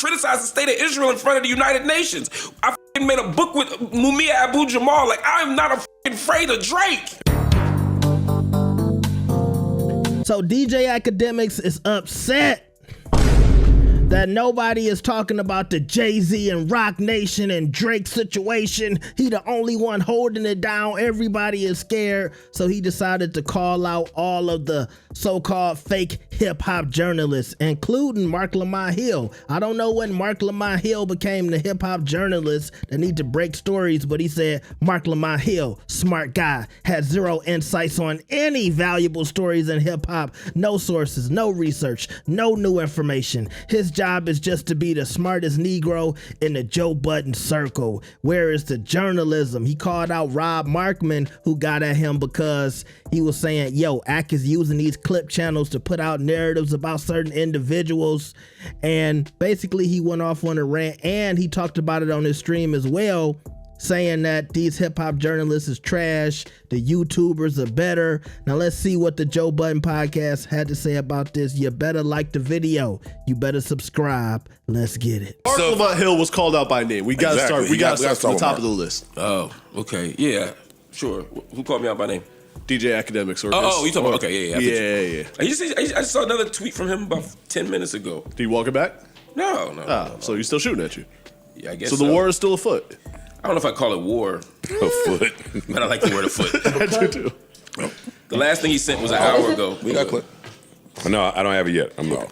criticize the state of Israel in front of the United Nations. I made a book with Mumia Abu-Jamal. Like, I'm not afraid of Drake. So DJ Akademiks is upset that nobody is talking about the Jay-Z and Roc Nation and Drake situation. He the only one holding it down. Everybody is scared. So he decided to call out all of the so-called fake hip-hop journalists, including Marc Lamont Hill. I don't know when Marc Lamont Hill became the hip-hop journalist that need to break stories, but he said Marc Lamont Hill, smart guy, had zero insights on any valuable stories in hip-hop. No sources, no research, no new information. His job is just to be the smartest Negro in the Joe Budden circle. Where is the journalism? He called out Rob Markman, who got at him because he was saying, yo, Ak is using these clip channels to put out narratives about certain individuals. And basically he went off on a rant, and he talked about it on his stream as well, saying that these hip-hop journalists is trash, the YouTubers are better. Now let's see what the Joe Budden Podcast had to say about this. You better like the video. You better subscribe. Let's get it. Marc Lamont Hill was called out by name. We got to start. We got to start from the top of the list. Oh, okay. Yeah, sure. Who called me out by name? DJ Akademiks. You talking about? Okay, yeah. I just saw another tweet from him about 10 minutes ago. Did you walk it back? No. So he's still shooting at you? Yeah, I guess so. The war is still afoot. I don't know if I call it war. Afoot. But I like the word afoot. I do too. The last thing he sent was an hour ago. We got clip. No, I don't have it yet. I'm looking.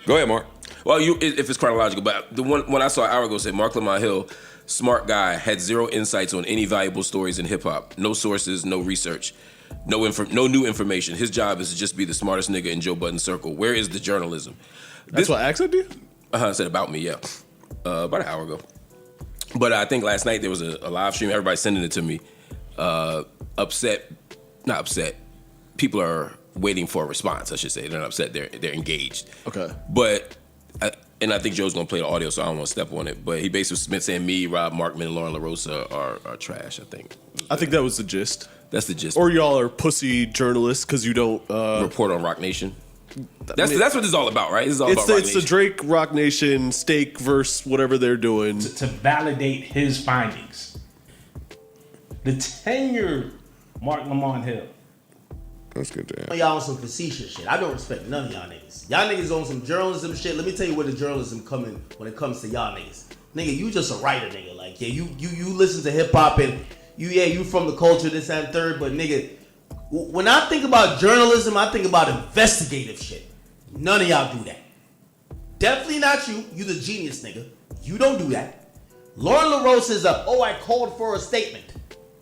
Go ahead, Mark. Well, if it's chronological, but the one when I saw an hour ago said Marc Lamont Hill, smart guy, had zero insights on any valuable stories in hip hop. No sources, no research, no new information. His job is to just be the smartest nigga in Joe Budden's circle. Where is the journalism? That's what Ak said to you? Said about me, yeah. About an hour ago. But I think last night there was a live stream. Everybody sending it to me. Not upset. People are waiting for a response, I should say. They're not upset. They're engaged. Okay. But I think Joe's gonna play the audio, so I don't want to step on it. But he basically been saying me, Rob Markman, and Loren Lorosa are trash. I think that was the gist. That's the gist. Or y'all are pussy journalists because you don't report on Roc Nation. That's what this is all about, right? This is all about Roc Nation. It's the Drake Roc Nation stake versus whatever they're doing to validate his findings. The tenured Marc Lamont Hill. That's good to have. Y'all on some facetious shit. I don't respect none of y'all niggas. Y'all niggas on some journalism shit. Let me tell you where the journalism coming when it comes to y'all niggas. Nigga, you just a writer, nigga. Like, yeah, you listen to hip hop and you from the culture, this and third, but nigga, when I think about journalism, I think about investigative shit. None of y'all do that. Definitely not you. You the genius, nigga. You don't do that. Loren Lorosa is I called for a statement.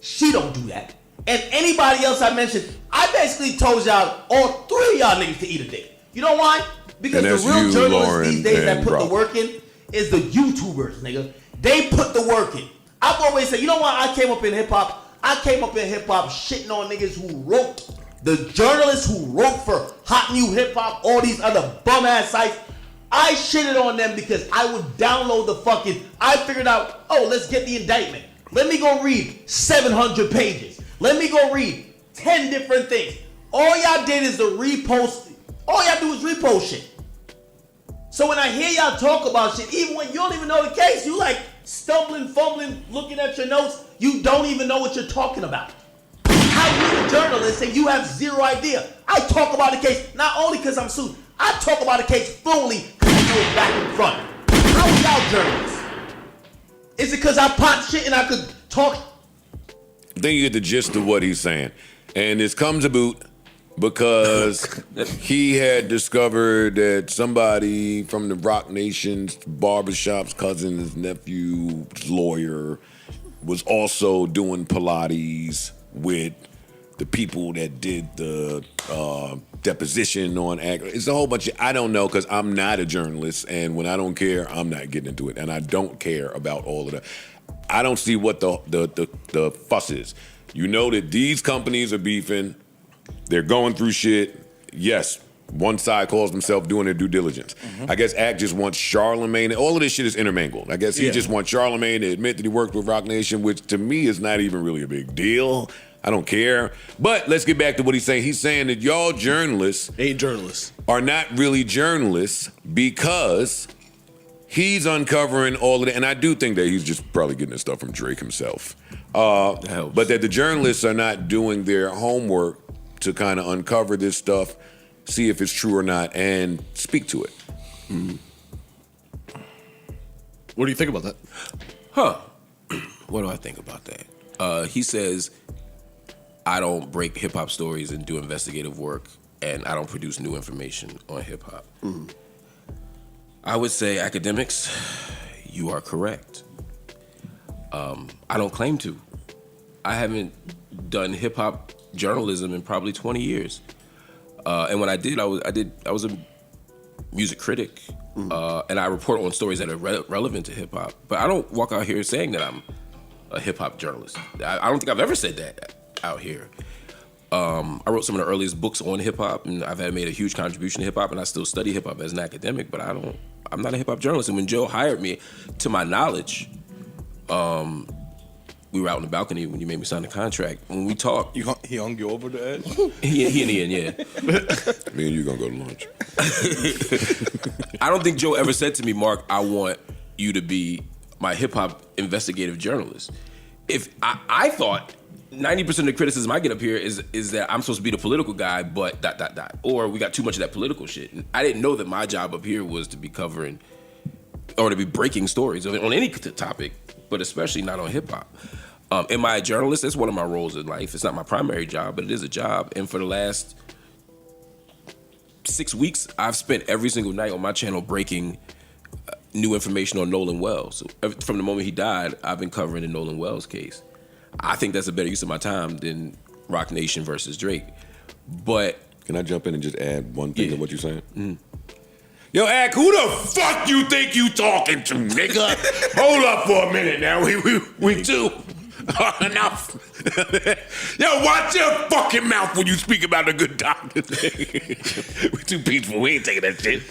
She don't do that. And anybody else I mentioned, I basically told y'all, all three of y'all niggas to eat a dick. You know why? Because the real journalists Loren, these days that put the work in is the YouTubers, nigga. They put the work in. I've always said, you know why I came up in hip-hop? I came up in hip-hop shitting on niggas who wrote, the journalists who wrote for Hot New Hip Hop, all these other bum-ass sites. I shitted on them because I would download I figured out, let's get the indictment. Let me go read 700 pages. Let me go read 10 different things. All y'all did is repost. All y'all do is repost shit. So when I hear y'all talk about shit, even when you don't even know the case, you like stumbling, fumbling, looking at your notes, you don't even know what you're talking about. How you a journalist and you have zero idea? I talk about the case not only because I'm sued, I talk about the case fluently because I know it back and front. How are y'all journalists? Is it because I pop shit and I could talk? I think you get the gist of what he's saying. And this comes about because he had discovered that somebody from the Roc Nation's barbershop's cousin, his nephew's lawyer, was also doing Pilates with the people that did the deposition on it's a whole bunch of, I don't know, because I'm not a journalist, and when I don't care, I'm not getting into it, and I don't care about all of that. I don't see what the fuss is. You know that these companies are beefing, they're going through shit. Yes, one side calls themselves doing their due diligence. Mm-hmm. I guess Ak just wants Charlemagne. All of this shit is intermingled. I guess he just wants Charlemagne to admit that he worked with Roc Nation, which to me is not even really a big deal. I don't care. But let's get back to what he's saying. He's saying that y'all journalists ain't journalists. Are not really journalists because he's uncovering all of that, and I do think that he's just probably getting this stuff from Drake himself. But that the journalists are not doing their homework to kind of uncover this stuff, see if it's true or not, and speak to it. Mm. What do you think about that? What do I think about that? He says, I don't break hip-hop stories and do investigative work, and I don't produce new information on hip-hop. Mm. I would say, Akademiks, you are correct. I don't claim to. I haven't done hip-hop journalism in probably 20 years. And when I did, I was a music critic, and I report on stories that are relevant to hip-hop. But I don't walk out here saying that I'm a hip-hop journalist. I don't think I've ever said that out here. I wrote some of the earliest books on hip-hop, and I've made a huge contribution to hip-hop, and I still study hip-hop as an academic, but I'm not a hip-hop journalist. And when Joe hired me, to my knowledge, we were out on the balcony when you made me sign the contract. When we talked, he hung you over the edge. he and Ian, yeah. Me and you gonna go to lunch. I don't think Joe ever said to me, Mark, I want you to be my hip hop investigative journalist. If I thought 90% of the criticism I get up here is that I'm supposed to be the political guy, but ... or we got too much of that political shit. And I didn't know that my job up here was to be covering or to be breaking stories on any topic, but especially not on hip hop. Am I a journalist? That's one of my roles in life. It's not my primary job, but it is a job. And for the last 6 weeks, I've spent every single night on my channel breaking new information on Nolan Wells. From the moment he died, I've been covering the Nolan Wells case. I think that's a better use of my time than Roc Nation versus Drake. But can I jump in and just add one thing to what you're saying? Mm. Yo, Ak, who the fuck you think you talking to, nigga? Hold up for a minute now. We two. Enough. Yo, watch your fucking mouth when you speak about a good doctor. We're too peaceful. We ain't taking that shit.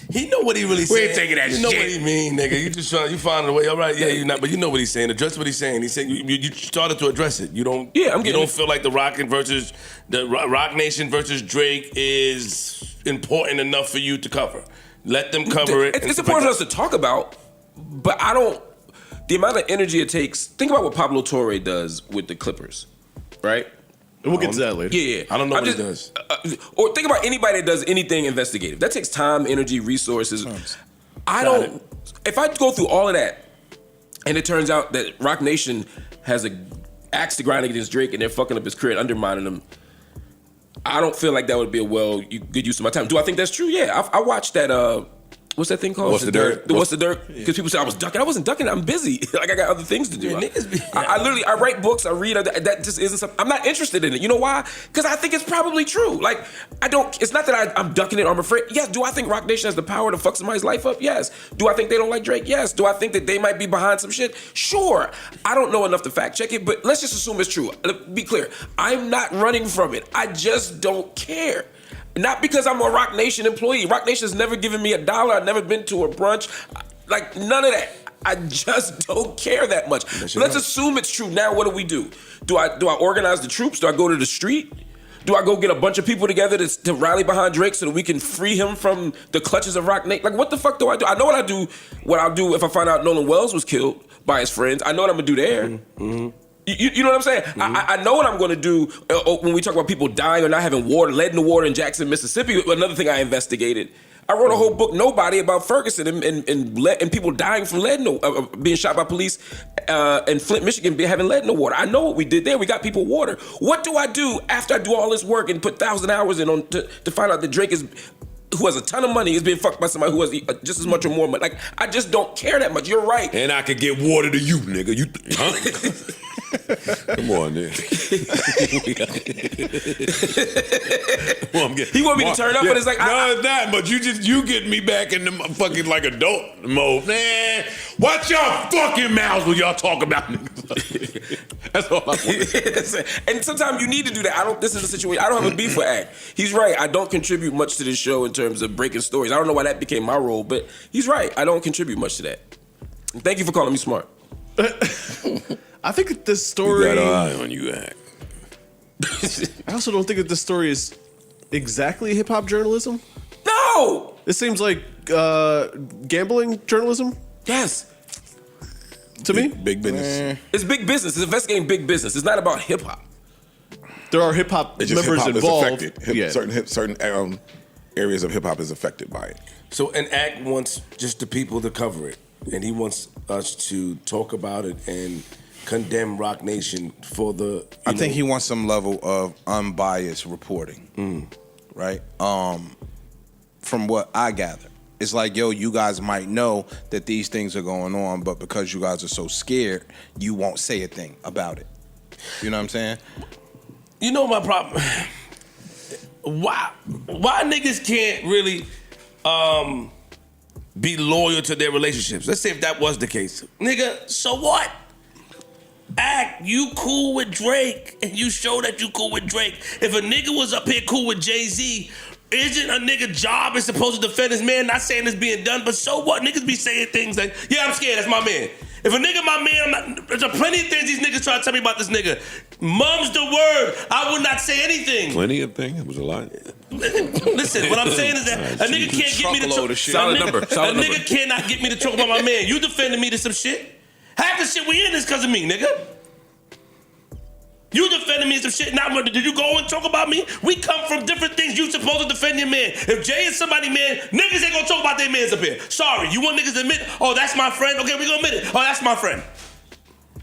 He know what he really saying. We ain't taking that shit. You know what he mean, nigga. You just trying, you finding a way. All right, yeah, you're not, but you know what he's saying. Address what he's saying. He said you started to address it. You don't. Yeah, you don't feel like the Roc Nation versus Drake is important enough for you to cover. Let them cover it. It's important for us to talk about, but I don't. The amount of energy it takes. Think about what Pablo Torre does with the Clippers, right? And we'll get to that later. Yeah. I don't know what he does. Or think about anybody that does anything investigative. That takes time, energy, resources. If I go through all of that, and it turns out that Roc Nation has a axe to grind against Drake, and they're fucking up his career, undermining him, I don't feel like that would be a good use of my time. Do I think that's true? Yeah. I watched that. What's that thing called? What's the Dirt? What's the Dirt? Because people say I was ducking. I wasn't ducking. I'm busy. Like I got other things to do. I write books. I read. That just isn't something. I'm not interested in it. You know why? Because I think it's probably true. Like I don't. It's not that I'm ducking it or I'm afraid. Yes. Do I think Roc Nation has the power to fuck somebody's life up? Yes. Do I think they don't like Drake? Yes. Do I think that they might be behind some shit? Sure. I don't know enough to fact check it, but let's just assume it's true. Be clear. I'm not running from it. I just don't care. Not because I'm a Roc Nation employee. Roc Nation's never given me $1. I've never been to a brunch. Like, none of that. I just don't care that much. Let's assume it's true. Now, what do? Do I organize the troops? Do I go to the street? Do I go get a bunch of people together to rally behind Drake so that we can free him from the clutches of Roc Nation? Like, what the fuck do I do? I know what I'll do if I find out Nolan Wells was killed by his friends. I know what I'm going to do there. Mm-hmm. You know what I'm saying? Mm-hmm. I know what I'm going to do when we talk about people dying or not having lead in the water in Jackson, Mississippi. Another thing I investigated. I wrote a whole book, Nobody, about Ferguson and people dying from being shot by police in Flint, Michigan, having lead in the water. I know what we did there. We got people water. What do I do after I do all this work and put 1,000 hours in to find out that Drake who has a ton of money, is being fucked by somebody who has just as much or more money? Like, I just don't care that much. You're right. And I could get water to you, nigga. Come on, man. He want me to turn up, but it's like no, it's not. But you get me back in the fucking like adult mode, man. Watch your fucking mouths when y'all talk about niggas. That's all I want. And sometimes you need to do that. This is a situation. I don't have a beef with Ak. He's right. I don't contribute much to this show in terms of breaking stories. I don't know why that became my role, but he's right. I don't contribute much to that. Thank you for calling me smart. I think that this story. You got an eye on you, Ak. I also don't think that this story is exactly hip hop journalism. No, It seems like gambling journalism. Yes. To me, big business. It's big business. It's investigating big business. It's not about hip hop. There are hip hop members hip-hop involved. is affected. Certain areas of hip hop is affected by it. So an act wants just the people to cover it, and he wants us to talk about it and condemn Roc Nation for the. I think he wants some level of unbiased reporting, right? From what I gather, it's like, yo, you guys might know that these things are going on, but because you guys are so scared, you won't say a thing about it. You know what I'm saying? You know my problem. Why niggas can't really be loyal to their relationships? Let's say if that was the case. Nigga, so what? Act, you cool with Drake, and you show that you cool with Drake. If a nigga was up here cool with Jay-Z, isn't a nigga job is supposed to defend his man? Not saying it's being done, but so what? Niggas be saying things like, yeah, I'm scared, that's my man. If a nigga my man, there's plenty of things these niggas try to tell me about this nigga. Mum's the word. I would not say anything. Plenty of things? It was a lot. Listen, what I'm saying is that a nigga can't get me to talk. Solid number. Nigga cannot get me to talk about my man. You defending me to some shit. Half the shit we in is because of me, nigga. You defending me some shit. Now, did you go and talk about me? We come from different things. You supposed to defend your man. If Jay is somebody man, niggas ain't gonna talk about their mans up here. Sorry, you want niggas to admit, oh, that's my friend? Okay, we gonna admit it. Oh, that's my friend.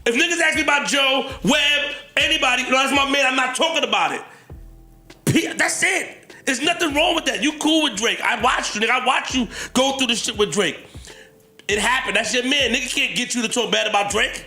If niggas ask me about Joe, Webb, anybody, no, that's my man, I'm not talking about it. That's it. There's nothing wrong with that. You cool with Drake. I watched you, nigga. I watched you go through the shit with Drake. It happened. That's your man. Niggas can't get you to talk bad about Drake.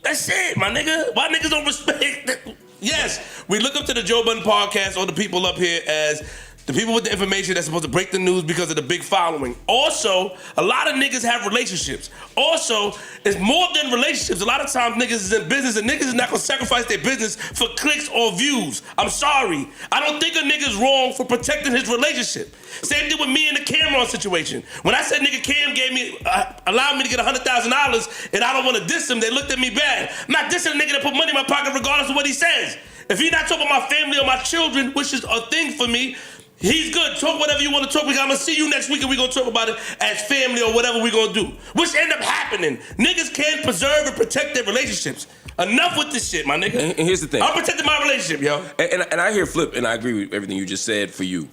That's it, my nigga. Why niggas don't respect that? Yes, we look up to the Joe Budden Podcast or the people up here as the people with the information that's supposed to break the news because of the big following. Also, a lot of niggas have relationships. Also, it's more than relationships. A lot of times niggas is in business and niggas is not gonna sacrifice their business for clicks or views. I'm sorry. I don't think a nigga's wrong for protecting his relationship. Same thing with me and the Cameron situation. When I said nigga Cam gave me, allowed me to get $100,000 and I don't want to diss him, they looked at me bad. I'm not dissing a nigga that put money in my pocket regardless of what he says. If he not talking about my family or my children, which is a thing for me, he's good. Talk whatever you want to talk. I'm going to see you next week and we're going to talk about it as family or whatever we're going to do. Which end up happening. Niggas can't preserve and protect their relationships. Enough with this shit, my nigga. And here's the thing. I'm protecting my relationship, yo. And I hear Flip, and I agree with everything you just said for you.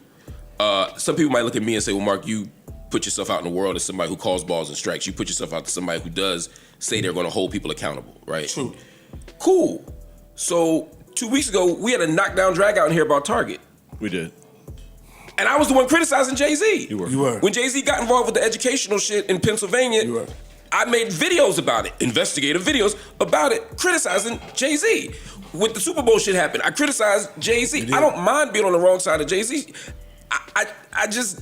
Some people might look at me and say, well, Mark, you put yourself out in the world as somebody who calls balls and strikes. You put yourself out to somebody who does say they're going to hold people accountable, right? True. Cool. So 2 weeks ago, we had a knockdown drag out in here about Target. We did. And I was the one criticizing Jay-Z. You were. You were. When Jay-Z got involved with the educational shit in Pennsylvania, You were. I made videos about it, investigative videos about it, criticizing Jay-Z. When the Super Bowl shit happened, I criticized Jay-Z. I don't mind being on the wrong side of Jay-Z. I just...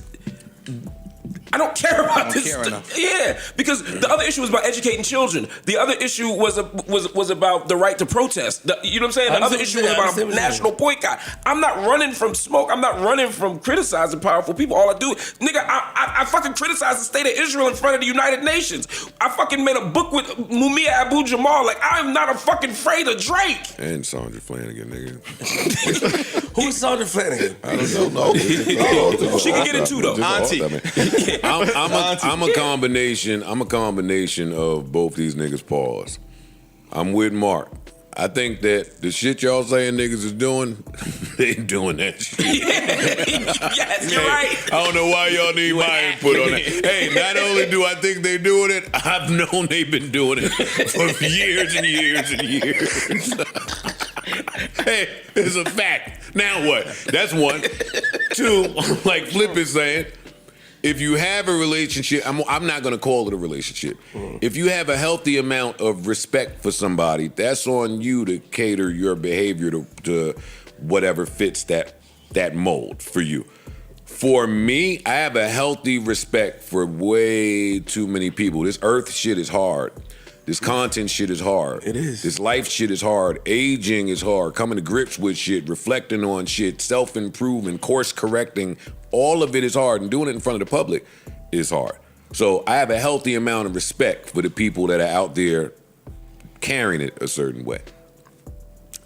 I don't care about this. Yeah, because the other issue was about educating children. The other issue was about the right to protest. You know what I'm saying? The other issue was about national boycott. I'm not running from smoke. I'm not running from criticizing powerful people. All I do, nigga, I fucking criticize the state of Israel in front of the United Nations. I fucking made a book with Mumia Abu-Jamal. Like, I'm not afraid of Drake. And Sandra Flanagan, nigga. Who's Sandra Flanagan? I don't know. She can get it too, though. Auntie. I'm a combination of both these niggas' paws. I'm with Mark. I think that the shit y'all saying niggas is doing, they ain't doing that shit. Yes, you're right. I don't know why y'all need my input on that. Hey, not only do I think they doing it, I've known they've been doing it for years and years and years. Hey, it's a fact. Now what? That's one. Two, like Flip is saying, if you have a relationship, I'm not going to call it a relationship. If you have a healthy amount of respect for somebody, that's on you to cater your behavior to whatever fits that mold for you. For me, I have a healthy respect for way too many people. This earth shit is hard. This content shit is hard. It is. This life shit is hard. Aging is hard. Coming to grips with shit, reflecting on shit, self-improving, course correcting. All of it is hard, and doing it in front of the public is hard. So I have a healthy amount of respect for the people that are out there carrying it a certain way.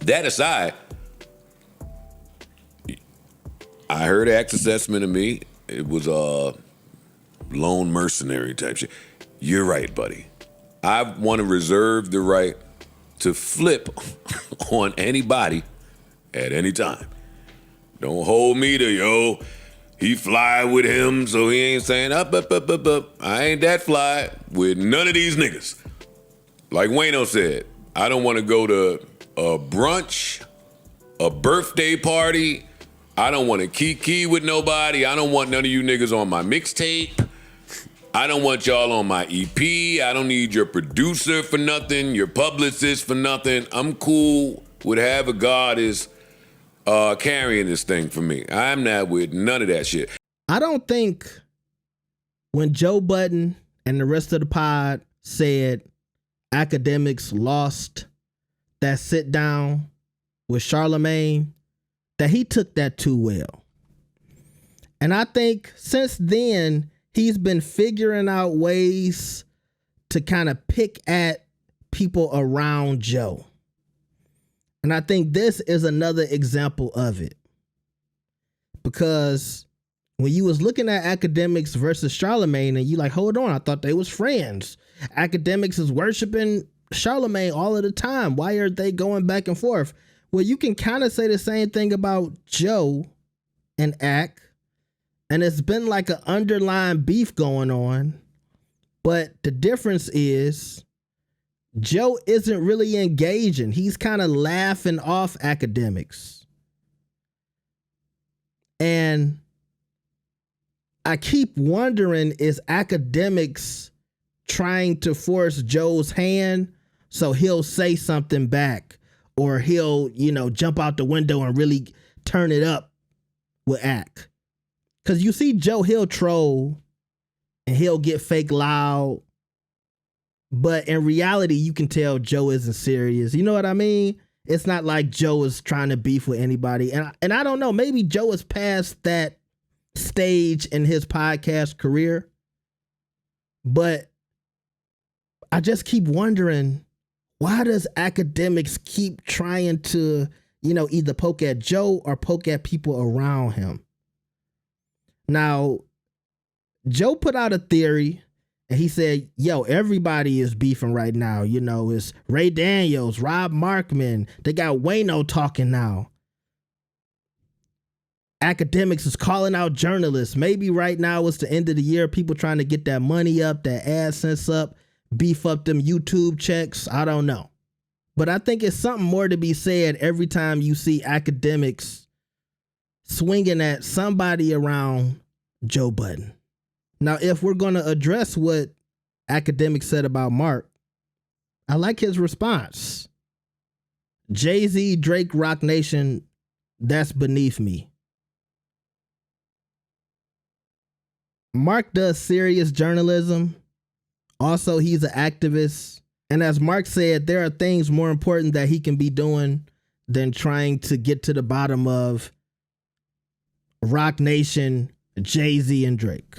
That aside, I heard Axe assessment of me. It was lone mercenary type shit. You're right, buddy. I want to reserve the right to flip on anybody at any time. Don't hold me to, he fly with him, so he ain't saying up. I ain't that fly with none of these niggas. Like Wayno said, I don't want to go to a brunch, a birthday party. I don't want to kiki with nobody. I don't want none of you niggas on my mixtape. I don't want y'all on my EP. I don't need your producer for nothing, your publicist for nothing. I'm cool with have a God is carrying this thing for me. I'm not with none of that shit. I don't think when Joe Budden and the rest of the pod said Akademiks lost that sit down with Charlemagne, that he took that too well. And I think since then, he's been figuring out ways to kind of pick at people around Joe. And I think this is another example of it. Because when you was looking at Akademiks versus Charlemagne, and you like, hold on, I thought they was friends. Akademiks is worshiping Charlemagne all of the time. Why are they going back and forth? Well, you can kind of say the same thing about Joe and Ak. And it's been like an underlying beef going on. But the difference is Joe isn't really engaging. He's kind of laughing off Akademiks. And I keep wondering, is Akademiks trying to force Joe's hand so he'll say something back, or he'll, jump out the window and really turn it up with Ak? Because you see Joe, he'll troll and he'll get fake loud. But in reality, you can tell Joe isn't serious. You know what I mean? It's not like Joe is trying to beef with anybody. And I don't know, maybe Joe is past that stage in his podcast career. But I just keep wondering, why does Akademiks keep trying to, either poke at Joe or poke at people around him? Now, Joe put out a theory and he said, everybody is beefing right now. It's Ray Daniels, Rob Markman. They got Wayno talking now. Akademiks is calling out journalists. Maybe right now it's the end of the year. People trying to get that money up, that AdSense up, beef up them YouTube checks. I don't know. But I think it's something more to be said every time you see Akademiks swinging at somebody around Joe Budden. Now, if we're going to address what Akademiks said about Marc, I like his response. Jay-Z, Drake, Roc Nation, that's beneath me. Marc does serious journalism. Also, he's an activist. And as Marc said, there are things more important that he can be doing than trying to get to the bottom of Roc Nation, Jay-Z, and Drake.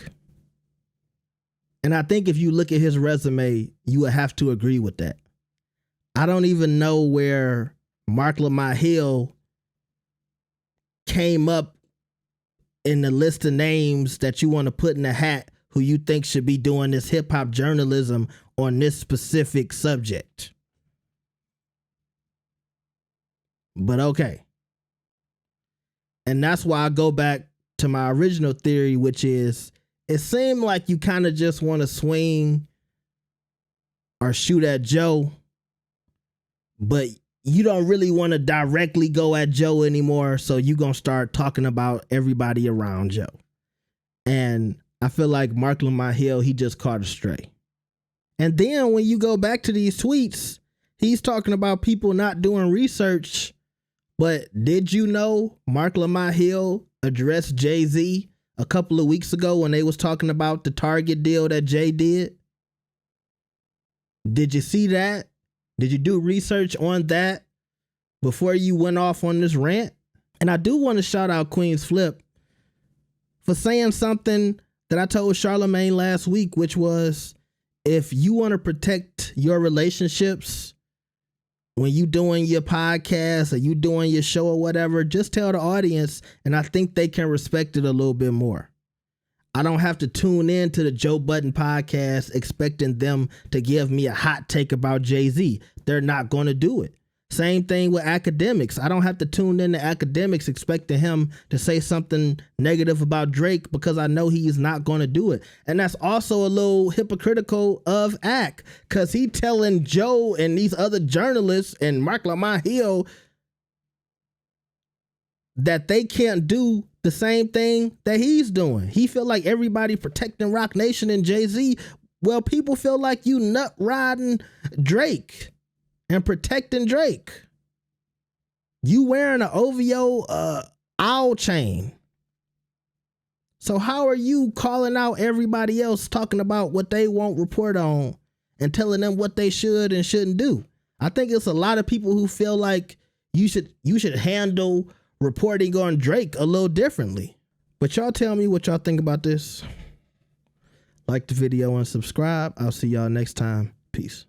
And I think if you look at his resume, you would have to agree with that. I don't even know where Marc Lamont Hill came up in the list of names that you want to put in a hat who you think should be doing this hip hop journalism on this specific subject. But okay. And that's why I go back to my original theory, which is it seemed like you kind of just want to swing or shoot at Joe, but you don't really want to directly go at Joe anymore. So you're going to start talking about everybody around Joe. And I feel like Marc Lamont Hill, he just caught a stray. And then when you go back to these tweets, he's talking about people not doing research. But did you know Marc Lamont Hill addressed Jay-Z a couple of weeks ago when they was talking about the Target deal that Jay did? Did you see that? Did you do research on that before you went off on this rant? And I do want to shout out Queenzflip for saying something that I told Charlemagne last week, which was, if you want to protect your relationships when you doing your podcast or you doing your show or whatever, just tell the audience, and I think they can respect it a little bit more. I don't have to tune in to the Joe Budden podcast expecting them to give me a hot take about Jay-Z. They're not going to do it. Same thing with Akademiks. I don't have to tune in to Akademiks expecting him to say something negative about Drake because I know he's not going to do it. And that's also a little hypocritical of Ak, because he telling Joe and these other journalists and Marc Lamont Hill that they can't do the same thing that he's doing. He feel like everybody protecting Roc Nation and Jay-Z. Well, people feel like you nut riding Drake and protecting Drake. You wearing an OVO owl chain. So how are you calling out everybody else talking about what they won't report on and telling them what they should and shouldn't do? I think it's a lot of people who feel like you should handle reporting on Drake a little differently. But y'all tell me what y'all think about this. Like the video and subscribe. I'll see y'all next time. Peace.